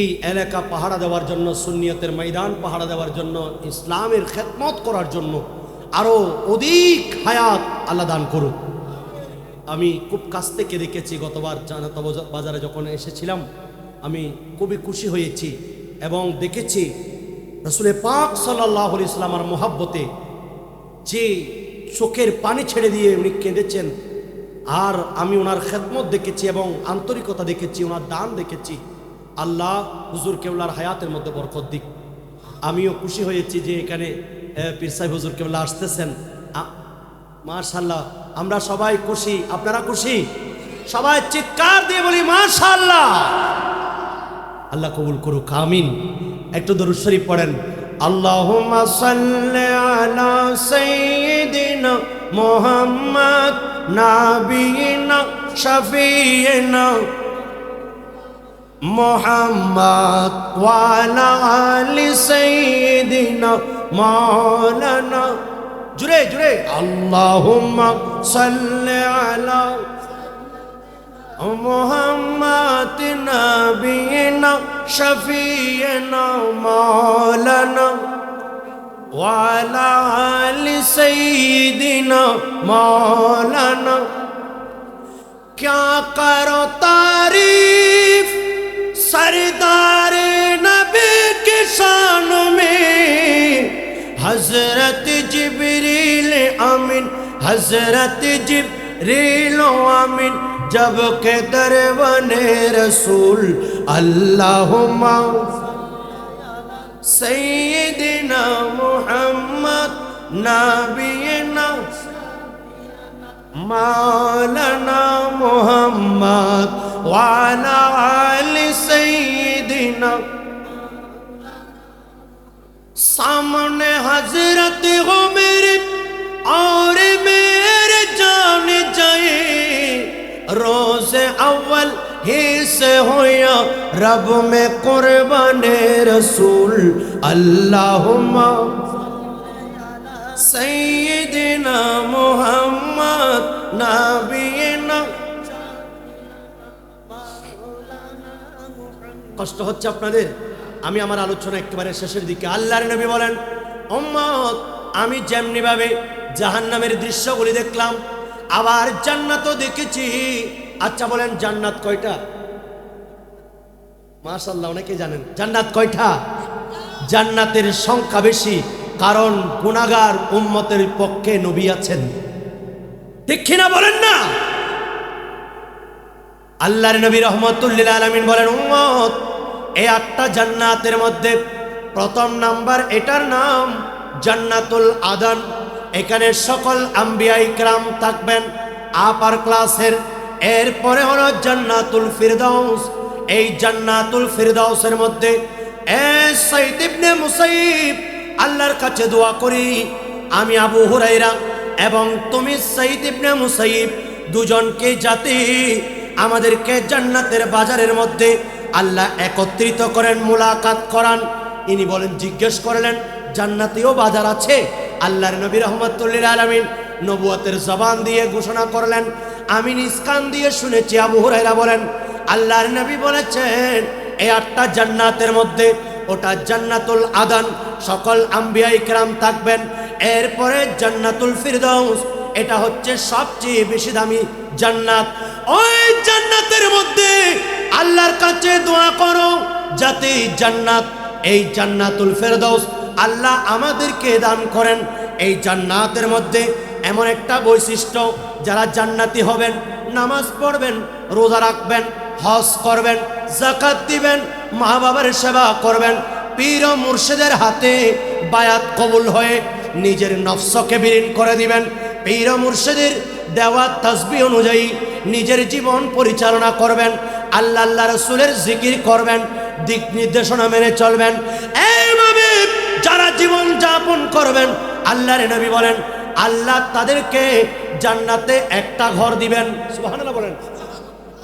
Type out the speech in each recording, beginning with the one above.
এই এলাকা পাহারা দেওয়ার জন্য, সুন্নিয়তের ময়দান পাহারা দেওয়ার জন্য, ইসলামের খেদমত করার জন্য আরও অধিক হায়াত আল্লাহ দান করুক। আমি খুব কাছ থেকে দেখেছি, গতবার জানাতা বাজারে যখন এসেছিলাম আমি খুবই খুশি হয়েছি এবং দেখেছি রাসূল পাক সাল্লাল্লাহু আলাইহি ওয়াসাল্লামের মহব্বতে যে চোখের পানি ছেড়ে দিয়ে উনি কেঁদেছেন, আর আমি ওনার খেদমত দেখেছি এবং আন্তরিকতা দেখেছি, ওনার দান দেখেছি। আল্লাহ হুজুর কেবলার হায়াতের মধ্যে বরকত দিক। আমিও খুশি হয়েছি যে এখানে পীর সাহেব হুজুর কেবলা আসতেছেন। মাশাআল্লাহ, আমরা সবাই খুশি। আপনারা খুশি? সবাই চিৎকার দিয়ে বলি মাশাআল্লাহ। আল্লাহ কবুল করুক, আমিন। একটু দরুদ শরীফ পড়েন। আল্লাহুম্মা সাল্লি আলা সাইয়্যিদিনা মুহাম্মদ নাবিয়িনা শাফিয়িনা মুহাম্মদ ওয়া আলা আলি সাইয়্যিদিনা মাওলানা। জুড়ে জুড়ে আল্লাহুম্মা সাল্লি আলা মুহাম্মদ নাবিয়িনা শাফিয়িনা মাওলানা ওয়া আলা আলি সাইয়্যিদিনা মাওলানা। क्या करो तारीफ सरदार नबी की शान में, हजरत जिब्रील अमीन, हजरत जिब्रील अमीन जब के दरबाने रसूल। अल्लाहुम्मा सय्यिदिना मुहम्मद नबीना मौलाना मुहम्मद वाला आले सय्यिदिना। सामने हजरत हो मेरे और मेरे जान जाए, रोज़े अव्वल ही से होया रब में कुर्बाने रसूल। अल्लाहुम्मा सय्यिदिना मुहम्मद नाबियिना। কষ্ট হচ্ছে আপনাদের? আমি আমার আলোচনা একেবারে শেষের দিকে। আল্লাহর নবী বলেন, উম্মত আমি যেমনি ভাবে জাহান্নামের দৃশ্যগুলি দেখলাম, আবার জান্নাতও দেখেছি। আচ্ছা বলেন জান্নাত কয়টা? মাশাআল্লাহ, অনেকে জানেন জান্নাত কয়টা? জান্নাতের সংখ্যা বেশি, কারণ গুনাহগার উম্মতের পক্ষে নবী আছেন। ঠিক কিনা বলেন না? আল্লাহর নবী রাহমাতুল লিল আলামিন বলেন, উম্মত এই 8টা জান্নাতের মধ্যে প্রথম নাম্বার, এটার নাম জান্নাতুল আদন। এখানে সকল আম্বিয়া ইকরাম থাকবেন আপার ক্লাসের। এরপরে হলো জান্নাতুল ফিরদাউস। এই জান্নাতুল ফিরদাউসের মধ্যে সাইদ ইবনে মুসাইব আল্লাহর কাছে দোয়া করি, আমি আবু হুরায়রা এবং তুমি সাইদ ইবনে মুসাইব দুজনকে যাতে আমাদেরকে জান্নাতের বাজারের মধ্যে আল্লাহ একত্রিত করেন, মুলাকাত করান। ইনি বলেন, জিজ্ঞেস করলেন জান্নাতেও বাজার আছে? আল্লাহর নবী রাহমাতুল লিল আলামিন নবুয়তের জবান দিয়ে ঘোষণা করলেন, আমি নিজ কান দিয়ে শুনেছি। আবু হুরায়রা বলেন, আল্লাহর নবী বলেছেন এই 8টা জান্নাতের মধ্যে ওটা জান্নাতুল আদন, সকল আম্বিয়া ইকরাম থাকবেন। এরপরে জান্নাতুল ফিরদাউস, এটা হচ্ছে সবচেয়ে বেশি দামি জান্নাত। ওই জান্নাতের মধ্যে আল্লাহর কাছে দোয়া করো যাতে জান্নাত, এই জান্নাতুল ফিরদাউস আল্লাহ আমাদেরকে দান করেন। এই জান্নাতের মধ্যে এমন একটা বৈশিষ্ট্য, যারা জান্নাতি হবেন নামাজ পড়বেন, রোজা রাখবেন, হজ করবেন, যাকাত দিবেন, মা বাবার সেবা করবেন, পীর ও মুর্শিদের হাতে বায়াত কবুল হয়ে নিজের নফসকে বিলীন করে দিবেন, পীর ও মুর্শিদের দেওয়া তাসবিহ অনুযায়ী নিজের জীবন পরিচালনা করবেন, আল্লাহ আল্লাহ রাসূলের জিকির করবেন, দিক নির্দেশনা মেনে চলবেন। এইভাবে যারা জীবন যাপন করবেন, আল্লাহর নবী বলেন আল্লাহ তাদেরকে জান্নাতে একটা ঘর দিবেন। সুবহানাল্লাহ বলেন।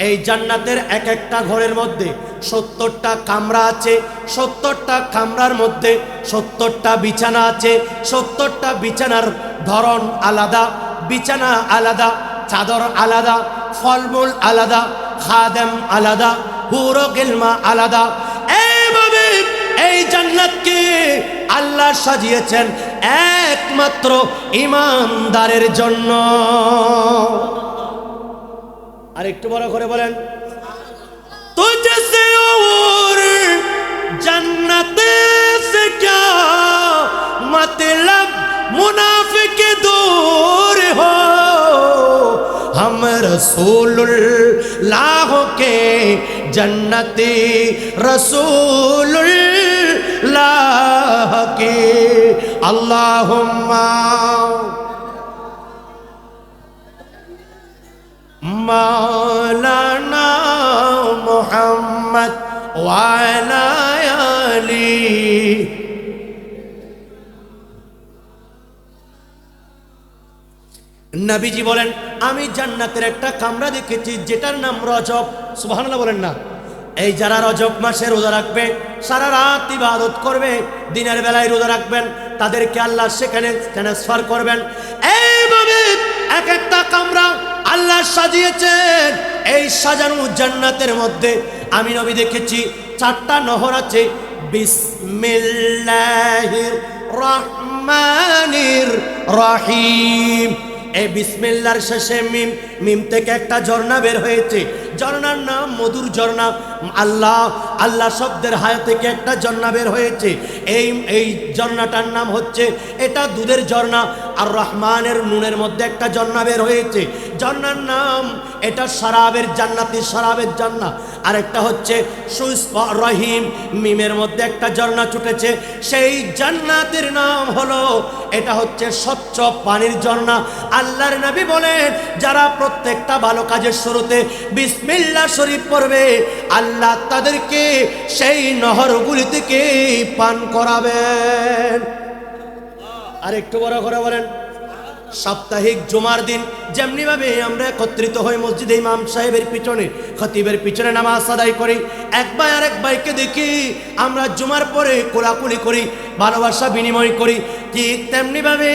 এই জান্নাতের এক একটা ঘরের মধ্যে 70টা কামরা আছে। 70টা কামরার মধ্যে 70টা বিছানা আছে। 70টা বিছানার ধরন আলাদা, বিছানা আলাদা, চাদর আলাদা, ফলমূল আলাদা, খাদেম আলাদা, হুর ও গিলমা আলাদা। এই জান্নাতকে আল্লাহ সাজিয়েছেন একমাত্র ঈমানদারের জন্য। আর একটু বড় করে বলেন, তুঝসে और जन्नते से क्या मतलब मुनाफिक दूर हो, हम रसूलुल्लाह के जन्नती रसूलुल्लाह के अल्लाहुम्मा मौलाना मुहम्मद वाला आली। নবীজি বলেন, আমি জান্নাতের একটা কামরা দেখেছি যেটার নাম রজব। সুবহানাল্লাহ বলেন না। এই যারা রজব মাসে রোজা রাখবে, সারা রাত ইবাদত করবে, দিনের বেলায় রোজা রাখবেন, তাদেরকে আল্লাহ সেখানে ট্রান্সফার করবেন। এইভাবে এক একটা কামরা আল্লাহ সাজিয়েছেন। এই সাজানো জান্নাতের মধ্যে আমি নবী দেখেছি 4টা নহর আছে। বিসমিল্লাহির রহমানির রহিম। এই বিসমিল্লাহর শেষে মিম, মিম থেকে একটা ঝর্ণা বের হয়েছে, ঝর্ণার নাম মধুর ঝর্ণা। আল্লাহ আল্লাহ শব্দের হায় থেকে একটা ঝর্ণা বের হয়েছে, এই ঝর্ণাটার নাম হচ্ছে, এটা দুধের ঝর্ণা। আর রহমানের নুনের মধ্যে একটা ঝর্ণা বের হয়েছে, ঝর্ণার নাম এটা শরাবের জান্নাতি শরাবের ঝর্ণা। আর একটা হচ্ছে রহিম, মিমের মধ্যে একটা ঝর্ণা ছুটেছে, সেই জান্নাতের নাম হলো, এটা হচ্ছে স্বচ্ছ পানির ঝর্ণা। আল্লাহর নবী বলেন, যারা প্রত্যেকটা ভালো কাজের শুরুতে বিসমিল্লাহ শরীফ পড়বে, আল্লাহ তাদেরকে সেই নহরগুলি থেকে পান করাবেন। আর একটু বড় করে বলেন, সাপ্তাহিক জুমার দিন যেমনি ভাবে আমরা একত্রিত হই মসজিদে ইমাম সাহেবের পিছনে, খতিবের পিছনে নামাজ আদায় করি, এক ভাই আর এক ভাইকে দেখি আমরা জুমার পরে কোলাকুলি করি, ভালোবাসা বিনিময় করি, ঠিক তেমনি ভাবে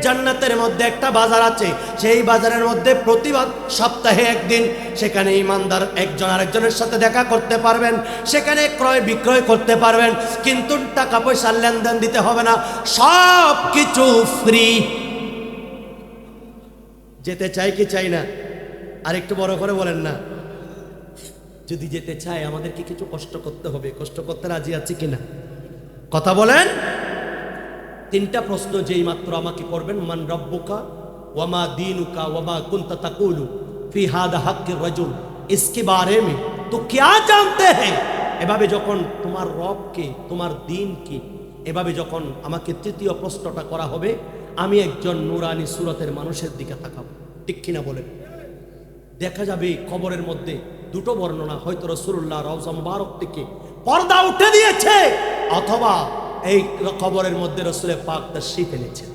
জান্নাতের মধ্যে একটা বাজার আছে। সেই বাজারের মধ্যে প্রতিবার সপ্তাহে একদিন সেখানে ইমানদার একজন আরেকজনের সাথে দেখা করতে পারবেন, সেখানে ক্রয় বিক্রয় করতে পারবেন, কিন্তু টাকা পয়সার লেনদেন দিতে হবে না, সব কিছু ফ্রি। যেতে চাই কি চাই না? আর একটু বড় করে বলেন না। যদি যেতে চাই আমাদেরকে কিছু কষ্ট করতে হবে, কষ্ট করতে রাজি আছি কিনা কথা বলেন। 3টা প্রশ্ন যেই মাত্র আমাকে করবেন, মান রব্বুকা ওয়ামা দীনুকা ওয়ামা কুনতা তাকুলু ফি হাদা হাক্কির রাজুল ইসকে বারে মে তো क्या जानते हैं। এভাবে যখন তোমার রবকে, তোমার দ্বীন কি, এভাবে যখন আমাকে 3য় প্রশ্নটা করা হবে, আমি একজন নুরানি সুরতের মানুষের দিকে তাকাবো, ঠিক কিনা বলেন। দেখা যাবে কবরের মধ্যে 2টো বর্ণনা, হয়তো রাসূলুল্লাহ রওজা মুবারক থেকে পর্দা উঠে দিয়েছে, অথবা এই কবরের মধ্যে রাসূলের পাক তাশরীফ এনেছেন।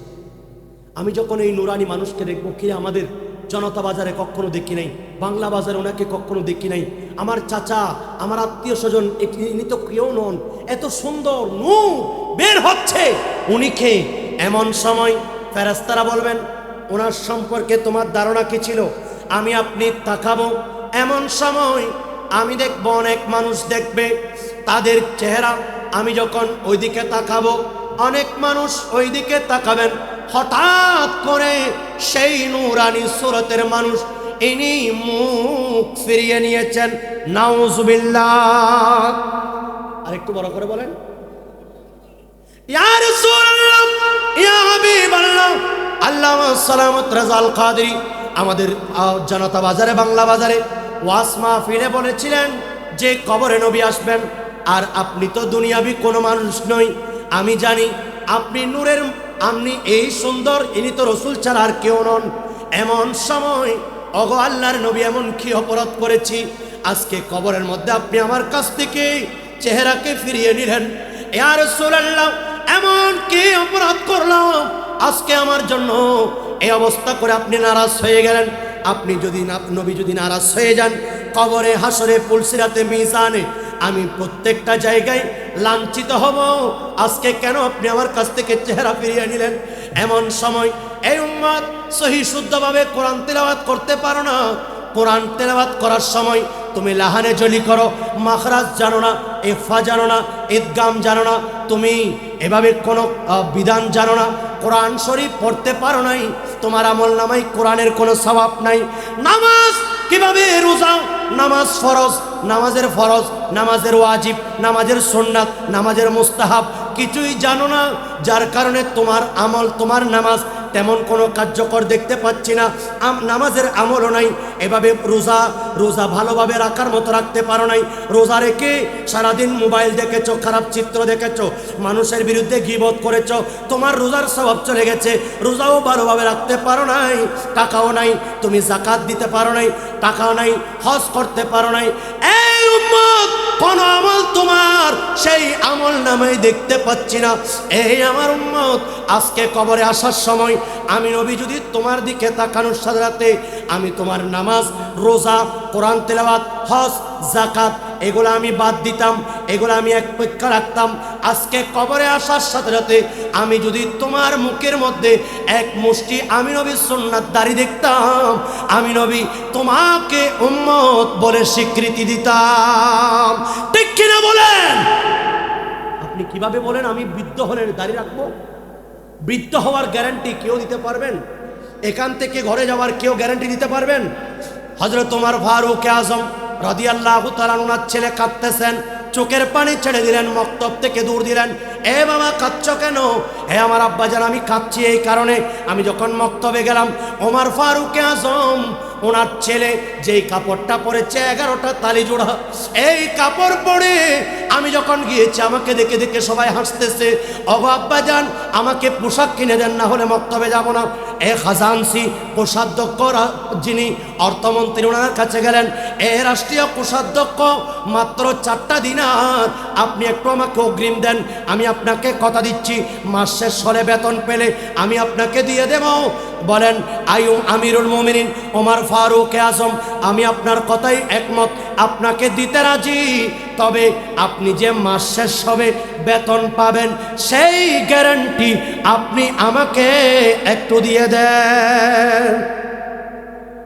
আমি যখন এই নুরানি মানুষকে দেখবো, কি আমাদের জনতা বাজারে কখনো দেখি নাই, বাংলা বাজারে ওনাকে কখনো দেখি নাই, আমার চাচা, আমার আত্মীয় স্বজন, ইনি তো কেউ নন, এত সুন্দর নূর বের হচ্ছে, উনি কে? এমন সময় ফেরেশতারা বলবেন, ওনার সম্পর্কে তোমার ধারণা কি ছিল? আমি আপনি তাকাবো, এমন সময় আমি দেখব অনেক মানুষ দেখবে, তাদের চেহারা, আমি যখন ওইদিকে তাকাবো, অনেক মানুষ ওইদিকে তাকাবেন, হঠাৎ করে সেই নুরানি সুরতের মানুষ ইনি মুখ ফিরিয়ে নিয়েছেন, নাউজুবিল্লাহ। আর একটু বড় করে বলেন, ইয়া রাসূলুল্লাহ, ইয়া হাবিবাল্লাহ। আল্লামা সালামত রাজাল কাদরি আমাদের জনতা বাজারে, বাংলা বাজারে ওয়াজ মাহফিলে বলেছিলেন যে কবরে নবী আসবেন, আর আপনি তো দুনিয়াবি কোনো মানুষ নই, আমি জানি আপনি নূরের, আপনি এই সুন্দর, ইনি তো রসুল ছাড়া আর কেউ নন। এমন সময় ওগো আল্লাহর নবী, এমন কি অপরাধ করেছি আজকে কবরের মধ্যে আপনি আমার কাছ থেকে চেহারাকে ফিরিয়ে নিলেন? ইয়া রাসূলুল্লাহ, এমন কি অপরাধ করলাম আজকে আমার জন্য এই অবস্থা করে আপনি নারাজ হয়ে গেলেন? আপনি যদি নবী যদি নারাজ হয়ে যান, কবরে, হাসরে, পুলসিরাতে, মিজানে আমি প্রত্যেকটা জায়গায় লাঞ্ছিত হব। আজকে কেন আপনি আমার কাছ থেকে চেহারা ফিরিয়ে নিলেন? এমন সময় এই উম্মত সহি শুদ্ধভাবে কোরআন তেলাওয়াত করতে পারো না। কোরআন তেলাওয়াত করার সময় তুমি লাহানে জলি করো, মাখরাজ জানো না, ইফা জানো না, ঈদগাম জানো না, তুমি এভাবে কোনো বিধান জানো না, কোরআন শরীফ পড়তে পারো নাই, তোমার আমল নামায় কোরআনের কোনো সওয়াব নাই। নামাজ কিভাবে, রোজা, নামাজ ফরজ, নামাজের ফরজ, নামাজের ওয়াজিব, নামাজের সুন্নাত, নামাজের মুস্তাহাব কিছুই জানো না, যার কারণে তোমার আমল, তোমার নামাজ তেমন কোনো কার্যকর দেখতে পাচ্ছি না, নামাজের আমলও নাই। এভাবে রোজা ভালোভাবে রাখার মতো রাখতে পারো নাই, রোজা রেখে সারাদিন মোবাইল দেখেছো, খারাপ চিত্র দেখেছো, মানুষের বিরুদ্ধে গীবত করেছো, তোমার রোজার স্বভাব চলে গেছে, রোজাও ভালোভাবে রাখতে পারো নাই, টাকাও নাই, তুমি যাকাত দিতে পারো নাই, টাকাও নাই, হজ করতে পারো নাই। এই উম্মত, কোন আমল তোমার সেই আমল নামাই দেখতে পাচ্ছি না। এই আমার উম্মত, আজকে কবরে আসার সময় আমি নবী যদি তোমার দিকে তাকানোর সাথে সাথে আমি তোমার নামাজ, রোজা, কোরআন তেলাওয়াত, হজ, যাকাত এগুলো আমি বাদ দিতাম, এগুলো আমি এক পক্ষে রাখতাম। আজকে কবরে আসার সাথে সাথে আমি যদি তোমার মুখের মধ্যে এক মুষ্টি আমি নবীর সুন্নাত দাড়ি দেখতাম, আমি নবী তোমাকে উম্মত বলে স্বীকৃতি দিতাম। ঠিক কিনা বলেন? আপনি কিভাবে বলেন আমি বৃদ্ধ হলে দাড়ি রাখবো? বৃদ্ধ হওয়ার গ্যারান্টি কেউ দিতে পারবেন? এখান থেকে ঘরে যাওয়ার কেউ গ্যারান্টি দিতে পারবেন? হযরত ওমর ফারুক আযম রাদিয়াল্লাহু তাআলা ওনার ছেলে কাঁদতেছেন, চোখের পানি ছেড়ে দিলেন, মক্তব থেকে দূর দিলেন। এ বাবা কাঁদছো কেন? হে আমার আব্বাজান, আমি কাঁদছি এই কারণে, আমি যখন মক্তবে গেলাম ওমর ফারুক আযম ওনার ছেলে যেই কাপড়টা পরেছে 11টা তালি জোড়া, এই কাপড় পরে আমি যখন গিয়েছি আমাকে দেখে দেখে সবাই হাসতেছে। ওগো আব্বাজান, আমাকে পোশাক কিনে দেন, না হলে মক্তবে যাব না। এ খাজানসি, কোষাধ্যক্ষ যিনি অর্থমন্ত্রী, ওনার কাছে গেলেন, এ রাষ্ট্রীয় কোষাধ্যক্ষ, মাত্র 4টা দিনার আপনি একটু আমাকে অগ্রিম দেন, আমি আপনাকে কথা দিচ্ছি মাস শেষ হলে বেতন পেলে আমি আপনাকে দিয়ে দেব। বলেন আমিরুল মুমিনিন ওমর ফারুক আযম, আমি আপনার কথাই একমত, আপনাকে দিতে রাজি, তবে আপনি যে মাস শেষ হবে বেতন পাবেন সেই গ্যারান্টি আপনি আমাকে একটু দিয়ে দেন।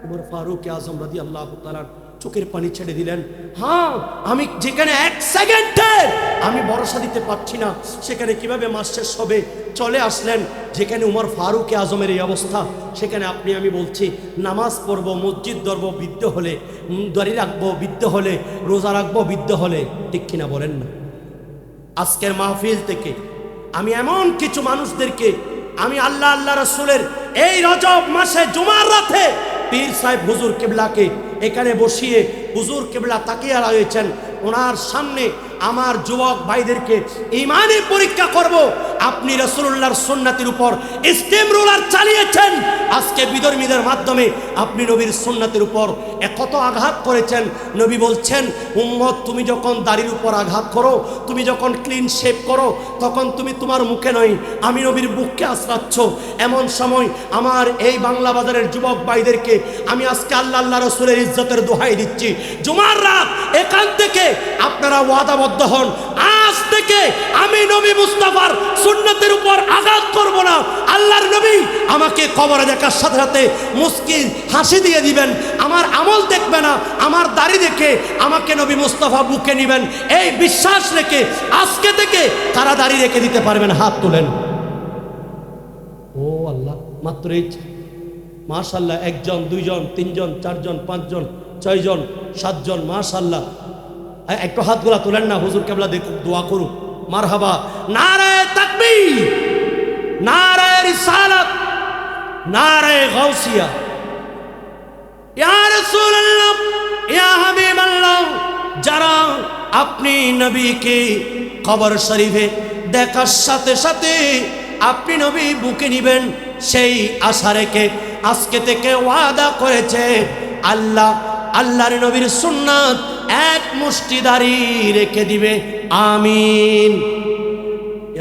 ওমর ফারুক আযম রাদিয়াল্লাহু তাআলা চোখের পানি ছেড়ে দিলেন। হ্যাঁ, আমি যেখানে 1 সেকেন্ডের আমি ভরসা দিতে পারছি না, সেখানে কিভাবে মাস শেষ হবে চলে আসলেন। যেখানে উমর ফারুক আজমের এই অবস্থা, সেখানে আপনি আমি বলছি নামাজ পড়বো, মসজিদ ধরবো বৃদ্ধ হলে, দাড়ি রাখবো বৃদ্ধ হলে, রোজা রাখবো বৃদ্ধ হলে। ঠিক কিনা বলেন না? আজকের মাহফিল থেকে আমি এমন কিছু মানুষদেরকে, আমি আল্লাহ রাসূলের এই রজব মাসে জুমার রাতে পীর সাহেব হুজুর কিবলাকে এখানে বসিয়ে হুজুর কিবলা তাকিয়ে রয়েছেন, ওনার সামনে আমার যুবক ভাইদেরকে ঈমানি পরীক্ষা করব। আপনি রাসূলুল্লাহর সুন্নাতের উপর স্টেম রোলার চালিয়েছেন, আজকে বিধর্মীদের মাধ্যমে আপনি নবীর সুন্নাতের উপর কত আঘাত করেছেন। নবী বলছেন, উম্মত তুমি যখন দাড়ির উপর আঘাত করো, তুমি যখন ক্লিন শেভ করো, তখন তুমি তোমার মুখে নয় আমি নবীর বুককে আশ্রাচ্ছ। এমন সময় আমার এই বাংলা বাজারের যুবক ভাইদেরকে আমি আজকে আল্লাহ রাসূলের ইজ্জতের দোহাই দিচ্ছি, জুমার রাত এখান থেকে আপনারা ওয়াদাবদ্ধ হন, আজ থেকে আমি নবী মুস্তাফার সুন্নাতের উপর আঘাত করব না। আল্লাহর নবী আমাকে কবরে দেখার সাথে সাথে মুস্কি হাসি দিয়ে দিবেন, আমার আমল দেখবে না, আমার দাড়ি দেখে আমাকে নবী মুস্তাফা বুকে নেবেন, এই বিশ্বাস রেখে আজকে থেকে তারা দাড়ি রেখে দিতে পারবেন। হাত তোলেন। ও আল্লাহ, মাত্র এই মাশাআল্লাহ, 1 জন 2 জন 3 জন 4 জন 5 জন 6 জন 7 জন, মাশাআল্লাহ। একটু হাতগুলা তোলেন না, হুজুর কেবলা দেখুক, দোয়া করুক। মারহাবা, নারায়ে তাকবীর, নারায়ে রিসালাত, নারায়ে গাউসিয়া। ইয়া রাসূলুল্লাহ, ইয়া হাবিবাল্লাহ, যারা আপনি নবীকে কবর শরীফে দেখার সাথে সাথে আপনি নবী বুকে নিবেন, সেই আশা রেখে আজকে থেকে ওয়াদা করেছে আল্লাহর নবীর সুন্নাত এক মুষ্টি দাড়ি রেখে দিবে। আমিন।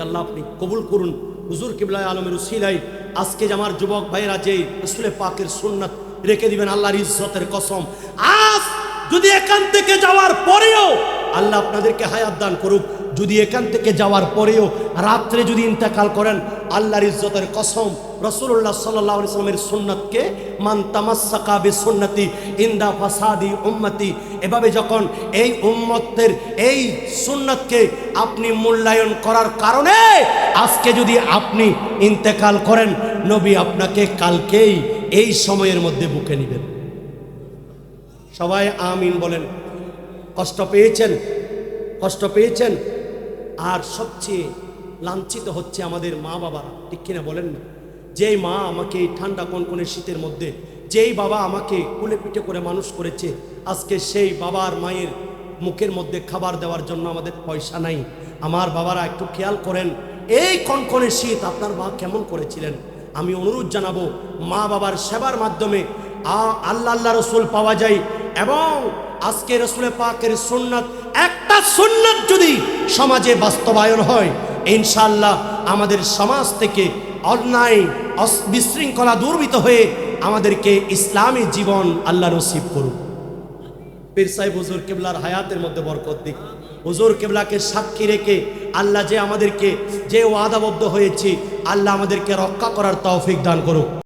আল্লাহ আপনি কবুল করুন। হুজুর কিবলা আলমের উসিলায় আজকে যে আমার যুবক ভাইরা যে রাসূল পাকের সুন্নাত রেখে দিবেন, আল্লাহর ইজ্জতের কসম, আজ যদি এখান থেকে যাওয়ার পরেও আল্লাহ আপনাদেরকে হায়াত দান করুক, যদি এখান থেকে যাওয়ার পরেও রাত্রে যদি ইন্তেকাল করেন, আল্লাহর ইজ্জতের কসম, রাসূলুল্লাহ সাল্লাল্লাহু আলাইহি ওয়াসাল্লামের সুন্নাতকে মান তামাসসাকা বিসুন্নতি ইনদা ফাসাদি উম্মতি, এভাবে যখন এই উম্মতের এই সুন্নতকে আপনি মূল্যায়ন করার কারণে আজকে যদি আপনি ইন্তেকাল করেন, নবী আপনাকে কালকেই এই সময়ের মধ্যে বুকে নেবেন। সবাই আমিন বলেন। কষ্ট পেয়েছেন, কষ্ট পেয়েছেন। আর সবচেয়ে লাঞ্ছিত হচ্ছে আমাদের মা বাবারা, ঠিক কিনা বলেন না? যেই মা আমাকে এই ঠান্ডা কনকনে শীতের মধ্যে, যেই বাবা আমাকে কুলে পিঠে করে মানুষ করেছে, আজকে সেই বাবার মায়ের মুখের মধ্যে খাবার দেওয়ার জন্য আমাদের পয়সা নাই। আমার বাবারা একটু খেয়াল করেন, এই কনকনে শীত আপনার মা কেমন করেছিলেন। আমি অনুরোধ জানাবো, মা বাবার সেবার মাধ্যমে আল্লাহ রসুল পাওয়া যায়। এবং আজকে রসুল পাকের সুন্নাত, একটা সুন্নাত যদি সমাজে বাস্তবায়ন হয়, ইনশাআল্লাহ আমাদের সমাজ থেকে অন্যায় বিশৃঙ্খলা দূরীভূত হয়ে আমাদেরকে ইসলামী জীবন আল্লাহ নসিব করুন। পীর সাহেব হুজুর কেবলার হায়াতের মধ্যে বরকত দিক। হুজুর কেবলাকে সাক্ষী রেখে আল্লাহ যে আমাদেরকে যে ওয়াদাবদ্ধ হয়েছে, আল্লাহ আমাদেরকে রক্ষা করার তৌফিক দান করুক।